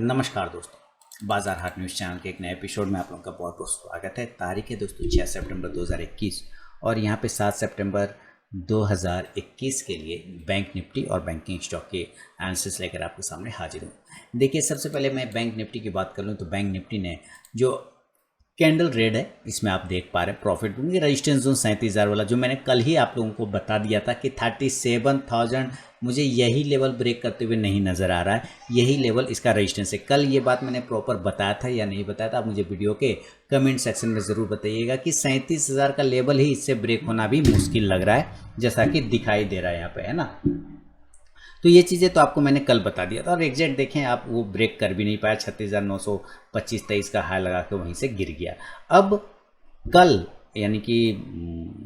नमस्कार दोस्तों, बाजार हाट न्यूज़ चैनल के एक नए एपिसोड में आप लोगों का बहुत बहुत स्वागत है। तारीख है दोस्तों 6 सितंबर 2021 और यहाँ पे 7 सितंबर 2021 के लिए बैंक निफ्टी और बैंकिंग स्टॉक के एनालिसिस लेकर आपके सामने हाजिर हूँ। देखिए, सबसे पहले मैं बैंक निफ्टी की बात कर लूँ तो बैंक निफ्टी ने जो कैंडल रेड है इसमें आप देख पा रहे हैं प्रॉफिट बुकिंग रजिस्टेंस जोन 37,000 वाला जो मैंने कल ही आप लोगों को बता दिया था कि 37,000 मुझे यही लेवल ब्रेक करते हुए नहीं नज़र आ रहा है। यही लेवल इसका रजिस्टेंस है। कल ये बात मैंने प्रॉपर बताया था या नहीं बताया था, आप मुझे वीडियो के कमेंट सेक्शन में ज़रूर बताइएगा कि 37,000 का लेवल ही इससे ब्रेक होना भी मुश्किल लग रहा है, जैसा कि दिखाई दे रहा है यहाँ पे, है ना। तो ये चीज़ें तो आपको मैंने कल बता दिया था और एग्जैक्ट देखें आप, वो ब्रेक कर भी नहीं पाया। 36,925-23 का हाई लगा के वहीं से गिर गया। अब कल यानी कि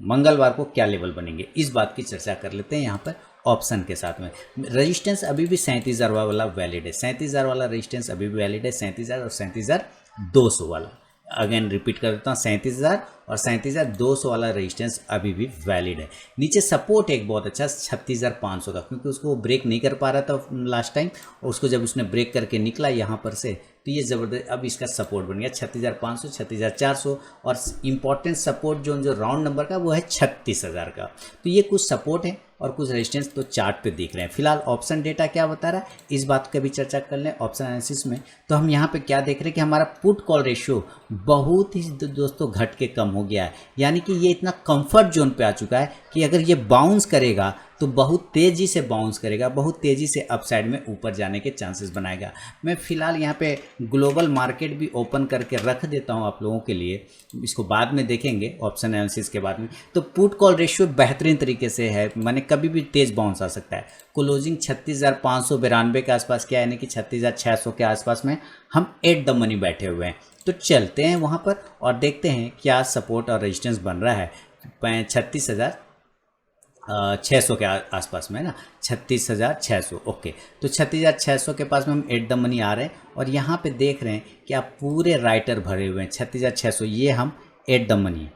मंगलवार को क्या लेवल बनेंगे, इस बात की चर्चा कर लेते हैं यहाँ पर ऑप्शन के साथ में। रजिस्टेंस अभी भी 37,000 वाला वैलिड है। 37,000 वाला रजिस्टेंस अभी भी वैलिड है। 37,000 और 37,200 वाला, अगेन रिपीट कर देता हूँ, 37,000 और 37,200 वाला रेजिस्टेंस अभी भी वैलिड है। नीचे सपोर्ट एक बहुत अच्छा 36,500 का, क्योंकि उसको ब्रेक नहीं कर पा रहा था लास्ट टाइम, और उसको जब उसने ब्रेक करके निकला यहाँ पर से तो ये ज़बरदस्त अब इसका सपोर्ट बन गया 36,500, 36,400 और इम्पॉर्टेंट सपोर्ट जो राउंड नंबर का वो है 36,000 का। तो ये कुछ सपोर्ट है और कुछ रेजिस्टेंस तो चार्ट पे दिख रहे हैं। फिलहाल ऑप्शन डेटा क्या बता रहा है, इस बात का भी चर्चा कर लें ऑप्शन एनालिसिस में। तो हम यहाँ पे क्या देख रहे हैं कि हमारा पुट कॉल रेशियो बहुत ही दोस्तों घट के कम हो गया है। यानी कि ये इतना कंफर्ट जोन पे आ चुका है कि अगर ये बाउंस करेगा तो बहुत तेज़ी से बाउंस करेगा, बहुत तेज़ी से अपसाइड में ऊपर जाने के चांसेस बनाएगा। मैं फिलहाल यहाँ पे ग्लोबल मार्केट भी ओपन करके रख देता हूँ आप लोगों के लिए, इसको बाद में देखेंगे ऑप्शन एनालिसिस के बाद में। तो पुट कॉल रेशियो बेहतरीन तरीके से है, माने कभी भी तेज़ बाउंस आ सकता है। क्लोजिंग 36,592 के आसपास क्या है, यानी कि 36,600 के आसपास में हम एट द मनी बैठे हुए हैं। तो चलते हैं वहाँ पर और देखते हैं क्या सपोर्ट और रेजिस्टेंस बन रहा है 36,600 के आसपास में, ना 36,600। ओके, तो 36,600 के पास में हम एट द मनी आ रहे हैं और यहाँ पे देख रहे हैं कि आप पूरे राइटर भरे हुए हैं 36,600, ये हम एट द मनी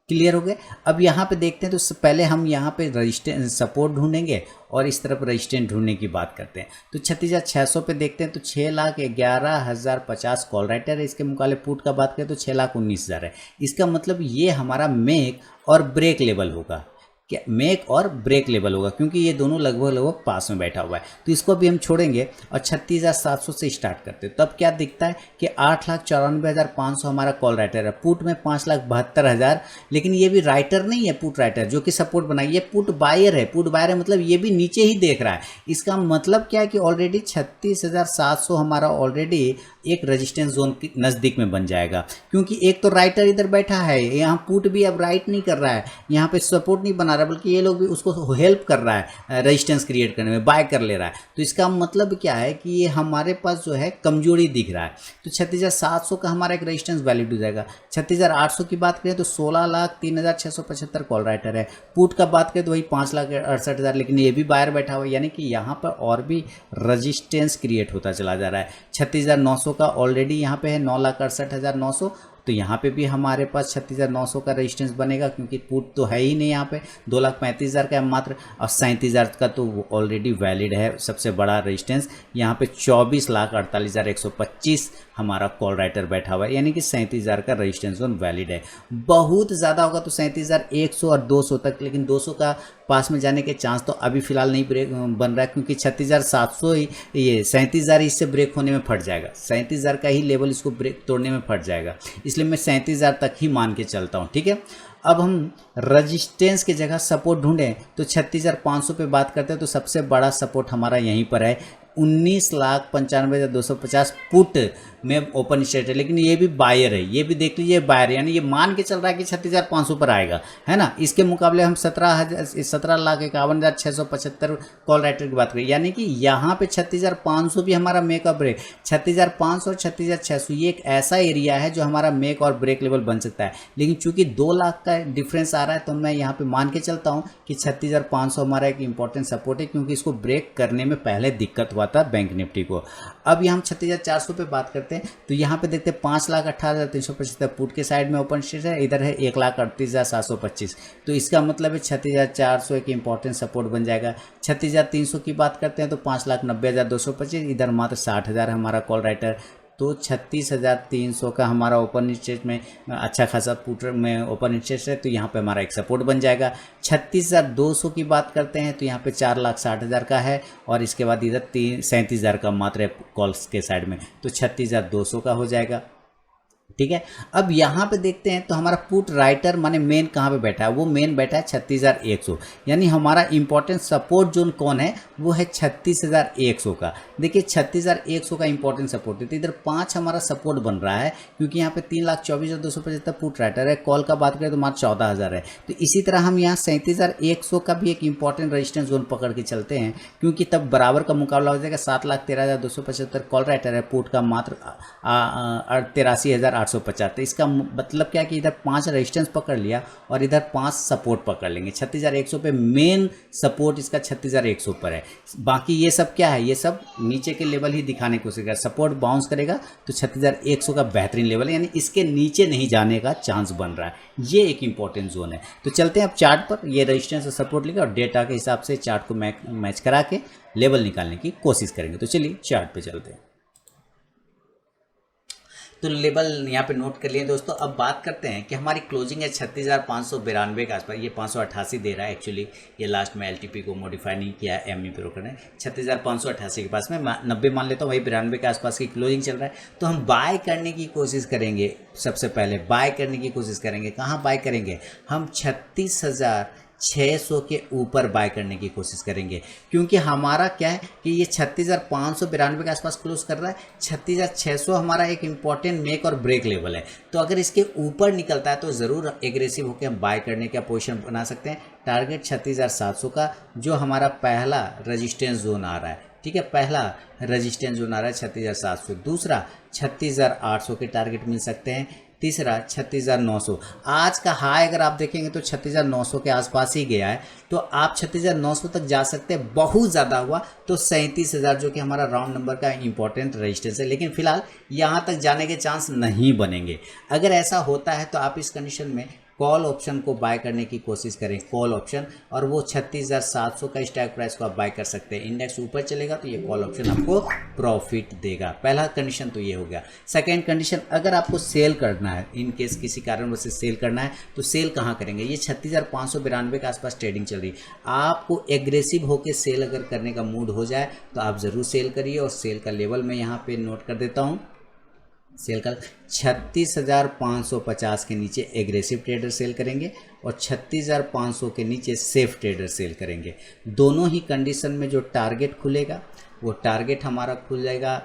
क्लियर हो गए। अब यहाँ पे देखते हैं तो पहले हम यहाँ पे रजिस्टेंस सपोर्ट ढूंढेंगे और इस तरफ रजिस्टेंस ढूंढने की बात करते हैं। तो 36,600 पे देखते हैं तो 6,11,050 कॉल राइटर है। इसके मुकाबले पुट का बात करें तो 6,19,000 है। इसका मतलब ये हमारा मेक और ब्रेक लेवल होगा, क्या मेक और ब्रेक लेवल होगा, क्योंकि ये दोनों लगभग पास में बैठा हुआ है। तो इसको भी हम छोड़ेंगे और 36,700 से स्टार्ट करते हैं। तब क्या दिखता है कि 8,94,500 हमारा कॉल राइटर है। पुट में 5,72,000, लेकिन ये भी राइटर नहीं है, पुट राइटर जो कि सपोर्ट बनाई, ये पुट बायर है। पुट बायर है मतलब ये भी नीचे ही देख रहा है। इसका मतलब क्या है कि ऑलरेडी 36,700 हमारा ऑलरेडी एक रेजिस्टेंस जोन के नज़दीक में बन जाएगा, क्योंकि एक तो राइटर इधर बैठा है, यहाँ पुट भी अब राइट नहीं कर रहा है, यहाँ पे सपोर्ट नहीं बना रहा, बल्कि ये लोग भी उसको हेल्प कर रहा है रेजिस्टेंस क्रिएट करने में, बाय कर ले रहा है। तो इसका मतलब क्या है कि ये हमारे पास जो है कमजोरी दिख रहा है। तो 36,700 का हमारा एक रेजिस्टेंस वैलिड हो जाएगा। 36,800 की बात करें तो 16,03,675 कॉल राइटर है। पुट का बात करें तो वही 5,68,000, लेकिन ये भी बायर बैठा हुआ है, यानी कि यहाँ पर और भी रजिस्टेंस क्रिएट होता चला जा रहा है। 36,900 का ऑलरेडी यहाँ पे है 9,68,900, तो यहाँ पे भी हमारे पास 36,900 का रेजिस्टेंस बनेगा, क्योंकि पुट तो है ही नहीं यहाँ पे। 2,35,000 का मात्र, और 37,000 का तो ऑलरेडी वैलिड है सबसे बड़ा रेजिस्टेंस। यहाँ पे 24,48,125 हमारा कॉल राइटर बैठा हुआ है, यानी कि 37,000 का रेजिस्टेंस जोन वैलिड है। बहुत ज़्यादा होगा तो 37,100 और 200 तक, लेकिन 200 का पास में जाने के चांस तो अभी फिलहाल नहीं ब्रेक बन रहा है, क्योंकि 36,700 ही, ये 37,000 इससे ब्रेक होने में फट जाएगा। 37,000 का ही लेवल इसको ब्रेक तोड़ने में फट जाएगा, इसलिए मैं 37,000 तक ही मान के चलता हूँ, ठीक है। अब हम रजिस्टेंस की जगह सपोर्ट ढूंढें तो 36,500 पे बात करते हैं तो सबसे बड़ा सपोर्ट हमारा यहीं पर है 19,95,250 पुट में ओपन स्टेट है, लेकिन ये भी बायर है, ये भी देख लीजिए बायर, यानी ये मान के चल रहा है कि 36,500 पर आएगा, है ना। इसके मुकाबले हम 17,51,675 कॉल राइटर की बात करें, यानी कि यहाँ पे 36,500 भी हमारा मेक और ब्रेक, 36,500 और 36,600 ये एक ऐसा एरिया है जो हमारा मेक और ब्रेक लेवल बन सकता है। लेकिन चूंकि 2 लाख का डिफरेंस आ रहा है तो मैं यहाँ पे मान के चलता हूँ कि 36,500 हमारा एक इंपॉर्टेंट सपोर्ट है, क्योंकि इसको ब्रेक करने में पहले दिक्कत हुआ था बैंक निफ्टी को। अब यहाँ हम 36,400 पे बात करते हैं तो यहाँ पे देखते हैं 5,18,375 पुट के साइड में ओपन इंटरेस्ट है, इधर है 1,38,725। तो इसका मतलब है 36,400 एक इंपॉर्टेंट सपोर्ट बन जाएगा। 36,300 की बात करते हैं तो 5,90,225, इधर मात्र 60,000 हमारा कॉल राइटर। तो 36,300 का हमारा ओपन इंटरेस्ट में अच्छा खासा पुट में ओपन इंटरेस्ट है, तो यहाँ पे हमारा एक सपोर्ट बन जाएगा। 36,200 की बात करते हैं तो यहाँ पे 4,60,000 का है, और इसके बाद इधर 37,000 का मात्र है कॉल्स के साइड में, तो 36,200 का हो जाएगा। ठीक है, अब यहाँ पे देखते हैं तो हमारा पुट राइटर माने मेन कहाँ पे बैठा है, वो मेन बैठा है 36,100, यानी हमारा इंपॉर्टेंट सपोर्ट जोन कौन है, वो है 36,100 का। देखिए 36,100 का इंपॉर्टेंट सपोर्ट है, तो इधर 5 हमारा सपोर्ट बन रहा है, क्योंकि यहाँ पे 3,24,275 पुट राइटर है, कॉल का बात करें तो मात्र 14,000 है। तो इसी तरह हम यहाँ 37,100 का भी एक इंपॉर्टेंट रेजिस्टेंस जोन पकड़ के चलते हैं, क्योंकि तब बराबर का मुकाबला हो जाएगा। 7,13,275 कॉल राइटर है, पुट का मात्र 83,850। तो इसका मतलब क्या है कि इधर 5 रेजिस्टेंस पकड़ लिया और इधर 5 सपोर्ट पकड़ लेंगे। 36,100 पे मेन सपोर्ट इसका 36,100 पर है। बाकी ये सब क्या है, ये सब नीचे के लेवल ही दिखाने की कोशिश करेगा। सपोर्ट बाउंस करेगा तो 36,100 का बेहतरीन लेवल है, यानी इसके नीचे नहीं जाने का चांस बन रहा है। ये एक इंपॉर्टेंट जोन है। तो चलते हैं अब चार्ट पर, ये रेजिस्टेंस और सपोर्ट लेकर और डेटा के हिसाब से चार्ट को मैच करा के लेवल निकालने की कोशिश करेंगे। तो चलिए चार्ट पे चलते हैं। तो लेवल यहाँ पे नोट कर लिए दोस्तों। अब बात करते हैं कि हमारी क्लोजिंग है 36,592 के आसपास, ये 588 दे रहा है एक्चुअली, ये लास्ट में एलटीपी को मॉडिफाई नहीं किया है एमई ब्रोकर ने। 36,588 के पास में 90 मान लेता हूँ, वही 92 के आसपास की क्लोजिंग चल रहा है। तो हम बाय करने की कोशिश करेंगे, सबसे पहले बाय करने की कोशिश करेंगे। कहाँ बाय करेंगे, हम 36,600 के ऊपर बाय करने की कोशिश करेंगे, क्योंकि हमारा क्या है कि ये 36,592 के आसपास क्लोज कर रहा है। 36,600 हमारा एक इंपॉर्टेंट मेक और ब्रेक लेवल है, तो अगर इसके ऊपर निकलता है तो ज़रूर एग्रेसिव होकर हम बाय करने का पोजीशन बना सकते हैं। टारगेट 36,700 का जो हमारा पहला रजिस्टेंस जोन आ रहा है, ठीक है, पहला रजिस्टेंस जोन आ रहा है 36,700। दूसरा 36,800 के टारगेट मिल सकते हैं। तीसरा 36,900। आज का हाई अगर आप देखेंगे तो 36,900 के आसपास ही गया है, तो आप 36,900 तक जा सकते हैं। बहुत ज़्यादा हुआ तो 37,000 जो कि हमारा राउंड नंबर का इंपॉर्टेंट रेजिस्टेंस है, लेकिन फिलहाल यहाँ तक जाने के चांस नहीं बनेंगे। अगर ऐसा होता है तो आप इस कंडीशन में कॉल ऑप्शन को बाय करने की कोशिश करें, कॉल ऑप्शन, और वो 36,700 का स्ट्राइक प्राइस को आप बाय कर सकते हैं। इंडेक्स ऊपर चलेगा तो ये कॉल ऑप्शन आपको प्रॉफिट देगा। पहला कंडीशन तो ये हो गया। सेकेंड कंडीशन, अगर आपको सेल करना है, इन केस किसी कारणवश से सेल करना है, तो सेल कहाँ करेंगे। ये 36,592 के आसपास ट्रेडिंग चल रही है। आपको एग्रेसिव होकर सेल अगर करने का मूड हो जाए तो आप ज़रूर सेल करिए, और सेल का लेवल मैं यहाँ पे नोट कर देता हूँ। सेल का 36,550 के नीचे एग्रेसिव ट्रेडर सेल करेंगे और 36,500 के नीचे सेफ ट्रेडर सेल करेंगे। दोनों ही कंडीशन में जो टारगेट खुलेगा वो टारगेट हमारा खुल जाएगा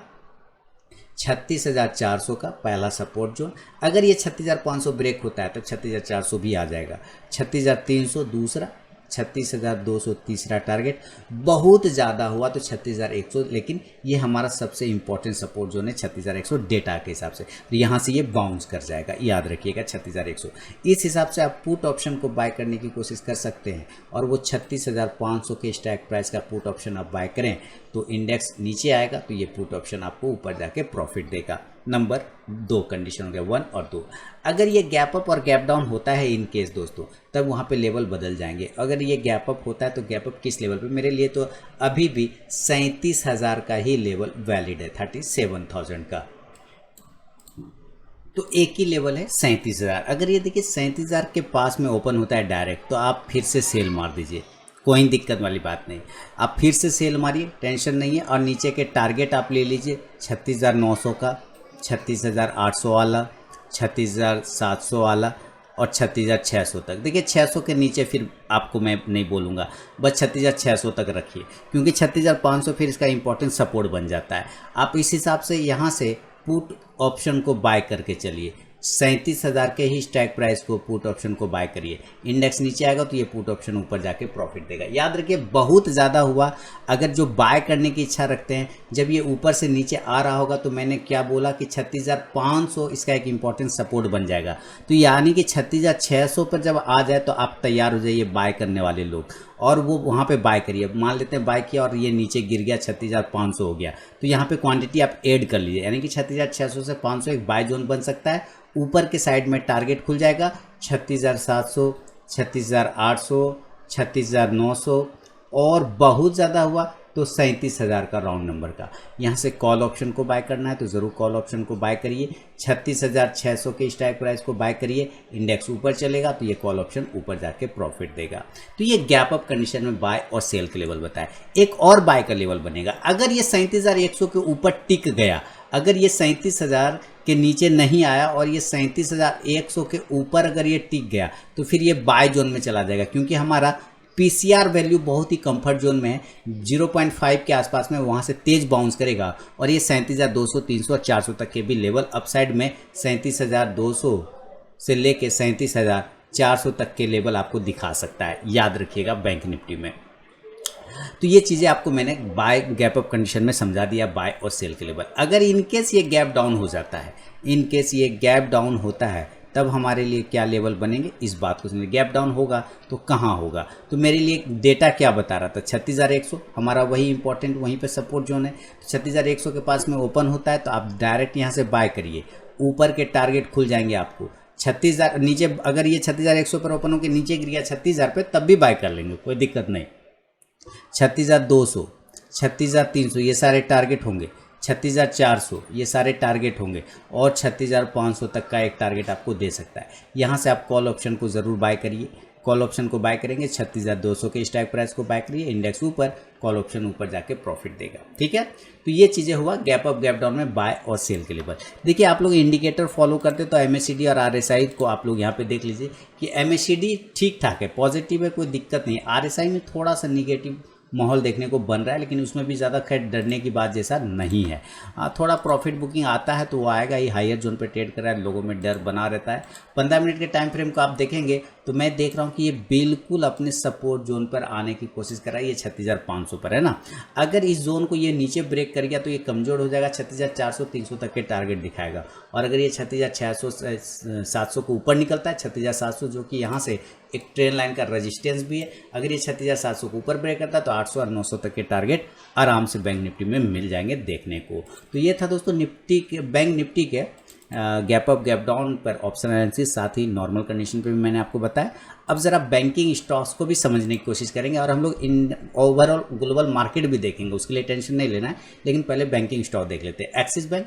36,400 का पहला सपोर्ट जोन। अगर ये 36,500 ब्रेक होता है तो 36,400 भी आ जाएगा। 36,300 दूसरा, 36,200 तीसरा टारगेट। बहुत ज़्यादा हुआ तो 36,100, लेकिन ये हमारा सबसे इंपॉर्टेंट सपोर्ट जोन है 36,100 डेटा के हिसाब से। तो यहाँ से ये बाउंस कर जाएगा, याद रखिएगा 36,100। इस हिसाब से आप पुट ऑप्शन को बाय करने की कोशिश कर सकते हैं, और वो 36,500 के स्ट्राइक प्राइस का पुट ऑप्शन आप बाय करें तो इंडेक्स नीचे आएगा, तो ये पुट ऑप्शन आपको ऊपर जाके प्रॉफिट देगा। नंबर 2 कंडीशन हो गया, 1 और 2। अगर ये गैप अप और गैप डाउन होता है इन केस दोस्तों, तब वहाँ पे लेवल बदल जाएंगे। अगर ये गैप अप होता है तो गैप अप किस लेवल पे, मेरे लिए तो अभी भी 37,000 का ही लेवल वैलिड है, 37,000 का। तो एक ही लेवल है 37,000। अगर ये देखिए 37,000 के पास में ओपन होता है डायरेक्ट, तो आप फिर से सेल मार दीजिए, कोई दिक्कत वाली बात नहीं। आप फिर से सेल मारिए, टेंशन नहीं है। और नीचे के टारगेट आप ले लीजिए 36,900 का, 36,800 वाला, 36,700 वाला और 36,600 तक। देखिए 600 के नीचे फिर आपको मैं नहीं बोलूँगा, बस 36,600 तक रखिए, क्योंकि 36,500 फिर इसका इंपॉर्टेंट सपोर्ट बन जाता है। आप इस हिसाब से यहाँ से पुट ऑप्शन को बाय करके चलिए। 37,000 के ही स्ट्राइक प्राइस को पुट ऑप्शन को बाय करिए। इंडेक्स नीचे आएगा तो ये पुट ऑप्शन ऊपर जाके प्रॉफिट देगा। याद रखिए बहुत ज़्यादा हुआ, अगर जो बाय करने की इच्छा रखते हैं, जब ये ऊपर से नीचे आ रहा होगा तो मैंने क्या बोला कि 36,500 इसका एक इंपॉर्टेंट सपोर्ट बन जाएगा। तो यानी कि 36,600 पर जब आ जाए तो आप तैयार हो जाइए बाय करने वाले लोग। और वो वहाँ पे बाय करिए। मान लेते हैं बाय किया और ये नीचे गिर गया 36,500 हो गया, तो यहाँ पे क्वांटिटी आप ऐड कर लीजिए, यानी कि 36,600 से 500 एक बाय जोन बन सकता है। ऊपर के साइड में टारगेट खुल जाएगा 36,700, 36,800, 36,900 और बहुत ज़्यादा हुआ तो 37,000 का राउंड नंबर का। यहाँ से कॉल ऑप्शन को बाय करना है तो ज़रूर कॉल ऑप्शन को बाय करिए। 36,600 के स्ट्राइक प्राइस को बाय करिए। इंडेक्स ऊपर चलेगा तो ये कॉल ऑप्शन ऊपर जाके प्रॉफिट देगा। तो ये गैप अप कंडीशन में बाय और सेल के लेवल बताए। एक और बाय का लेवल बनेगा, अगर ये 37,100 के ऊपर टिक गया, अगर ये 37,000 के नीचे नहीं आया और ये 37,100 के ऊपर अगर ये टिक गया तो फिर ये बाय जोन में चला जाएगा, क्योंकि हमारा पीसीआर वैल्यू बहुत ही कंफर्ट जोन में है, 0.5 के आसपास में, वहाँ से तेज बाउंस करेगा और ये 37,200, 300 और 400 तक के भी लेवल अपसाइड में 37,200 से लेके 37,400 तक के लेवल आपको दिखा सकता है, याद रखिएगा बैंक निफ्टी में। तो ये चीज़ें आपको मैंने बाय गैप अप कंडीशन में समझा दिया, बाय और सेल के लेवल। अगर इनकेस ये गैप डाउन हो जाता है, इनकेस ये गैप डाउन होता है, तब हमारे लिए क्या लेवल बनेंगे, इस बात को समझिए। गैप डाउन होगा तो कहाँ होगा, तो मेरे लिए डेटा क्या बता रहा था, 36,100 हमारा वही इंपॉर्टेंट, वहीं पे सपोर्ट जोन है। तो 36,100 के पास में ओपन होता है तो आप डायरेक्ट यहाँ से बाय करिए, ऊपर के टारगेट खुल जाएंगे आपको। 36,000 नीचे, अगर ये 36,100 पर ओपन होकर नीचे गिर गया 36,000 पे, तब भी बाय कर लेंगे, कोई दिक्कत नहीं। 36,200, 36,300 ये सारे टारगेट होंगे, 36,400 ये सारे टारगेट होंगे और 36,500 तक का एक टारगेट आपको दे सकता है। यहाँ से आप कॉल ऑप्शन को ज़रूर बाय करिए। कॉल ऑप्शन को बाय करेंगे, 36,200 के स्ट्राइक प्राइस को बाय करिए, इंडेक्स ऊपर, कॉल ऑप्शन ऊपर जाके प्रॉफिट देगा। ठीक है, तो ये चीज़ें हुआ गैप अप गैप डाउन में बाय और सेल के लेवल। देखिए आप लोग इंडिकेटर फॉलो करते तो MACD और RSI को आप लोग यहाँ पे देख लीजिए कि MACD ठीक ठाक है, पॉजिटिव है, कोई दिक्कत नहीं है। RSI में थोड़ा सा निगेटिव माहौल देखने को बन रहा है, लेकिन उसमें भी ज़्यादा खैर डरने की बात जैसा नहीं है। थोड़ा प्रॉफिट बुकिंग आता है तो वो आएगा ही, हायर जोन पे ट्रेड कर रहा है, लोगों में डर बना रहता है। 15 मिनट के टाइम फ्रेम को आप देखेंगे तो मैं देख रहा हूँ कि ये बिल्कुल अपने सपोर्ट जोन पर आने की कोशिश कर रहा है, ये 36,500 पर है ना। अगर इस जोन को ये नीचे ब्रेक कर गया तो ये कमज़ोर हो जाएगा, 36,400, 300 तक के टारगेट दिखाएगा। और अगर ये 36,600, 700 को ऊपर निकलता है, 36,700 जो कि यहाँ से एक ट्रेन लाइन का रेजिस्टेंस भी है, अगर ये 36,700 को ऊपर ब्रेक करता है तो 800 और 900 तक के टारगेट आराम से बैंक निफ्टी में मिल जाएंगे देखने को। तो ये था दोस्तों निफ्टी के, बैंक निफ्टी के गैप अप गैप डाउन पर ऑप्शन एनालिसिस, साथ ही नॉर्मल कंडीशन पे भी मैंने आपको बताया। अब ज़रा बैंकिंग स्टॉक्स को भी समझने की कोशिश करेंगे और हम लोग इन ओवरऑल ग्लोबल मार्केट भी देखेंगे, उसके लिए टेंशन नहीं लेना है, लेकिन पहले बैंकिंग स्टॉक देख लेते हैं। एक्सिस बैंक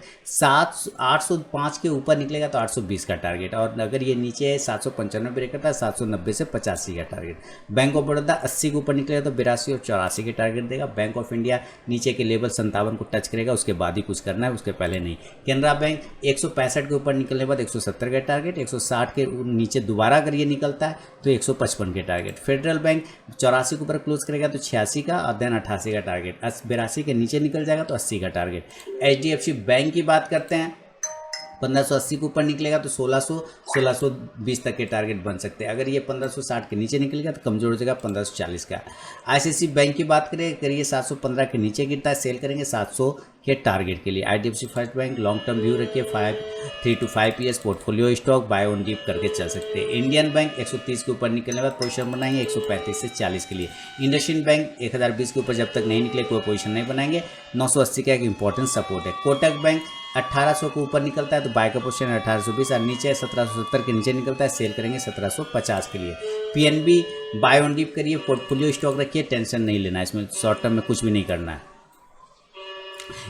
805 के ऊपर निकलेगा तो 820 का टारगेट, और अगर ये नीचे 795 ब्रेक करता है 790 से 85 का टारगेट। बैंक ऑफ बड़ौदा 80 के ऊपर निकलेगा तो 82 और 84 के टारगेट देगा। बैंक ऑफ इंडिया नीचे के लेवल 57 को टच करेगा, उसके बाद ही कुछ करना है, उसके पहले नहीं। कैनरा बैंक 165 के ऊपर निकलने के बाद 170 का टारगेट, 160 के नीचे दोबारा अगर ये निकलता है तो 155 के टारगेट। फेडरल बैंक 84 के ऊपर क्लोज करेगा तो 86 का और देन 88 का टारगेट। 82 के नीचे निकल जाएगा तो 80 का टारगेट। HDFC बैंक की बात करते हैं, 1580 के ऊपर निकलेगा तो 1620 तक के टारगेट बन सकते हैं। अगर ये 1560 के नीचे निकलेगा तो कमजोर हो जाएगा 1540 का। ICICI बैंक की बात करें, अगर ये 715 के नीचे गिरता है सेल करेंगे 700 के टारगेट के लिए। IDFC first bank long term view रखिए, 3 to 5 years portfolio stock buy on dip करके चल सकते हैं। इंडियन बैंक 130 के ऊपर निकलने के बाद पोजीशन बनाएंगे 135 से 40 के लिए। इंडसइंड बैंक 1020 के ऊपर जब तक नहीं निकले कोई पोजीशन नहीं बनाएंगे, 980 का एक इंपॉर्टेंट सपोर्ट है। कोटक बैंक 1800 के ऊपर निकलता है तो बाय का पोजीशन 1820 और नीचे 1770 के नीचे निकलता है सेल करेंगे 1750 के लिए। PNB बाय ऑन डीप करिए, पोर्टफोलियो स्टॉक रखिए, टेंशन नहीं लेना, इसमें शॉर्ट टर्म में कुछ भी नहीं करना है।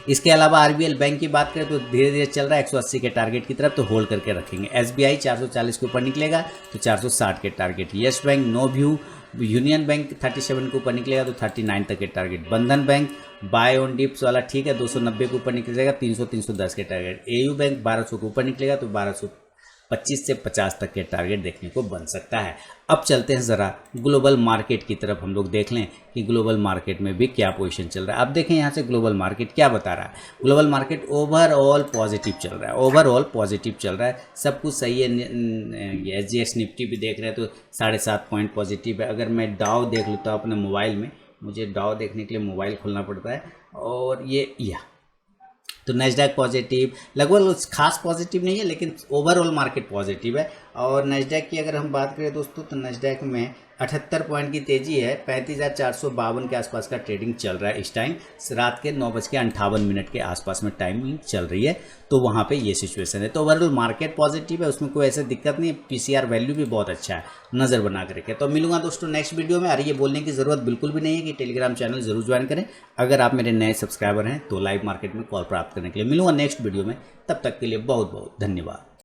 इसके अलावा RBL बैंक की बात करें तो धीरे धीरे चल रहा है 180 के टारगेट की तरफ, तो होल्ड करके रखेंगे। SBI 440 के ऊपर निकलेगा तो 460 के target. Yes bank no view. Union bank 37 के ऊपर निकलेगा तो 39 तक के टारगेट। बंधन बैंक बाय ऑन डिप्स वाला ठीक है, 290 के ऊपर निकलेगा 300-310 के टारगेट। AU बैंक 1200 के ऊपर निकलेगा तो 1225 से 50 तक के टारगेट देखने को बन सकता है। अब चलते हैं ज़रा ग्लोबल मार्केट की तरफ, हम लोग देख लें कि ग्लोबल मार्केट में भी क्या पोजीशन चल रहा है। अब देखें यहाँ से ग्लोबल मार्केट क्या बता रहा है। ग्लोबल मार्केट ओवरऑल पॉजिटिव चल रहा है, ओवरऑल पॉजिटिव चल रहा है, सब कुछ सही है। SGX निफ्टी भी देख रहे हैं तो 7.5 पॉइंट पॉजिटिव है। अगर मैं डाउ देख लेता हूँ अपने मोबाइल में, मुझे डाउ देखने के लिए मोबाइल खोलना पड़ता है, और ये तो नैस्डैक पॉजिटिव, लगभग खास पॉजिटिव नहीं है लेकिन ओवरऑल मार्केट पॉजिटिव है। और नैस्डैक की अगर हम बात करें दोस्तों तो नैस्डैक में 78 पॉइंट की तेजी है, 35,452 के आसपास का ट्रेडिंग चल रहा है इस टाइम। रात के 9:58 के आसपास में टाइमिंग चल रही है, तो वहाँ पे ये सिचुएशन है। तो ओवरऑल मार्केट पॉजिटिव है, उसमें कोई ऐसा दिक्कत नहीं है। पीसीआर वैल्यू भी बहुत अच्छा है, नज़र बना कर रखे। तो मिलूंगा दोस्तों नेक्स्ट वीडियो में। और ये बोलने की ज़रूरत बिल्कुल भी नहीं है कि टेलीग्राम चैनल जरूर ज्वाइन करें अगर आप मेरे नए सब्सक्राइबर हैं तो, लाइव मार्केट में कॉल प्राप्त करने के लिए। मिलूंगा नेक्स्ट वीडियो में, तब तक के लिए बहुत बहुत धन्यवाद।